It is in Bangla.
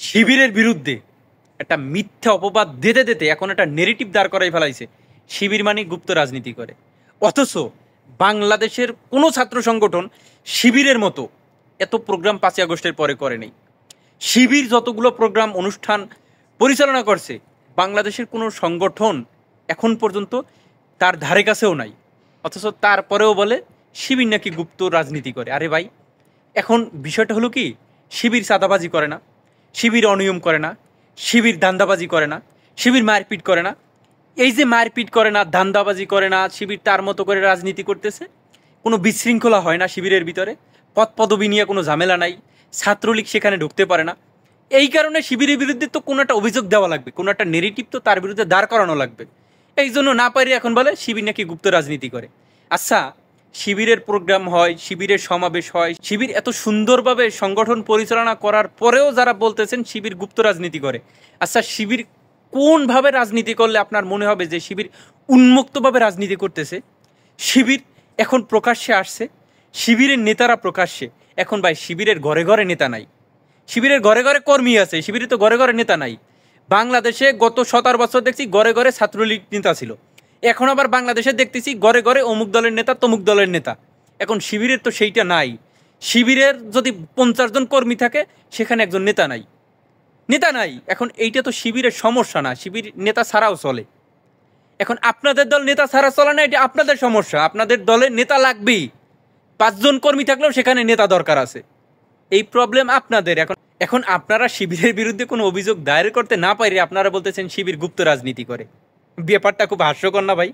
শিবিরের বিরুদ্ধে একটা মিথ্যা অপবাদ দিতে দিতে এখন একটা নেগেটিভ দাঁড় করাই ফেলাইছে। শিবির মানে গুপ্ত রাজনীতি করে। অথচ বাংলাদেশের কোনো ছাত্র সংগঠন শিবিরের মতো এত প্রোগ্রাম 5ই আগস্টের পরে করে নেই। শিবির যতগুলো প্রোগ্রাম অনুষ্ঠান পরিচালনা করছে, বাংলাদেশের কোনো সংগঠন এখন পর্যন্ত তার ধারে কাছেও নাই। অথচ তারপরেও বলে শিবির নাকি গুপ্ত রাজনীতি করে। আরে ভাই, এখন বিষয়টা হলো কি, শিবির চাঁদাবাজি করে না, শিবির অনিয়ম করে না, শিবির ধান্দাবাজি করে না, শিবির মারপিট করে না। এই যে মারপিট করে না, ধান্দাবাজি করে না, শিবির তার মতো করে রাজনীতি করতেছে, কোনো বিশৃঙ্খলা হয় না শিবিরের ভিতরে, পদ পদবি নিয়ে কোনো ঝামেলা নাই, ছাত্রলীগ সেখানে ঢুকতে পারে না। এই কারণে শিবিরের বিরুদ্ধে তো কোনো একটা অভিযোগ দেওয়া লাগবে, কোনো একটা নেগেটিভ তো তার বিরুদ্ধে দাঁড় করানো লাগবে। এই জন্য না পারি এখন বলে শিবির নাকি গুপ্ত রাজনীতি করে। আচ্ছা, শিবিরের প্রোগ্রাম হয়, শিবিরের সমাবেশ হয়, শিবির এত সুন্দরভাবে সংগঠন পরিচালনা করার পরেও যারা বলতেছেন শিবির গুপ্ত রাজনীতি করে, আচ্ছা শিবির কোনভাবে রাজনীতি করলে আপনার মনে হবে যে শিবির উন্মুক্তভাবে রাজনীতি করতেছে? শিবির এখন প্রকাশ্যে আসছে, শিবিরের নেতারা প্রকাশ্যে। এখন ভাই শিবিরের ঘরে ঘরে নেতা নাই, শিবিরের ঘরে ঘরে কর্মী আছে, শিবিরে তো ঘরে ঘরে নেতা নাই। বাংলাদেশে গত 17 বছর দেখছি ঘরে ঘরে ছাত্রলীগ নেতা ছিল, এখন আবার বাংলাদেশে দেখতেছি ঘরে ঘরে অমুক দলের নেতা তমুক দলের নেতা। এখন শিবিরের তো সেইটা নাই। শিবিরের যদি 50 জন কর্মী থাকে, সেখানে একজন নেতা নাই, নেতা নাই। এখন এইটা তো শিবিরের সমস্যা না, শিবির নেতা ছাড়াও চলে। এখন আপনাদের দল নেতা ছাড়া চলে না, এটা আপনাদের সমস্যা। আপনাদের দলে নেতা লাগবেই, 5 জন কর্মী থাকলেও সেখানে নেতা দরকার আছে। এই প্রবলেম আপনাদের। এখন এখন আপনারা শিবিরের বিরুদ্ধে কোনো অভিযোগ দায়ের করতে না পারে আপনারা বলতেছেন শিবির গুপ্ত রাজনীতি করে। ব্যাপারটা খুব হাস্যকর না ভাই?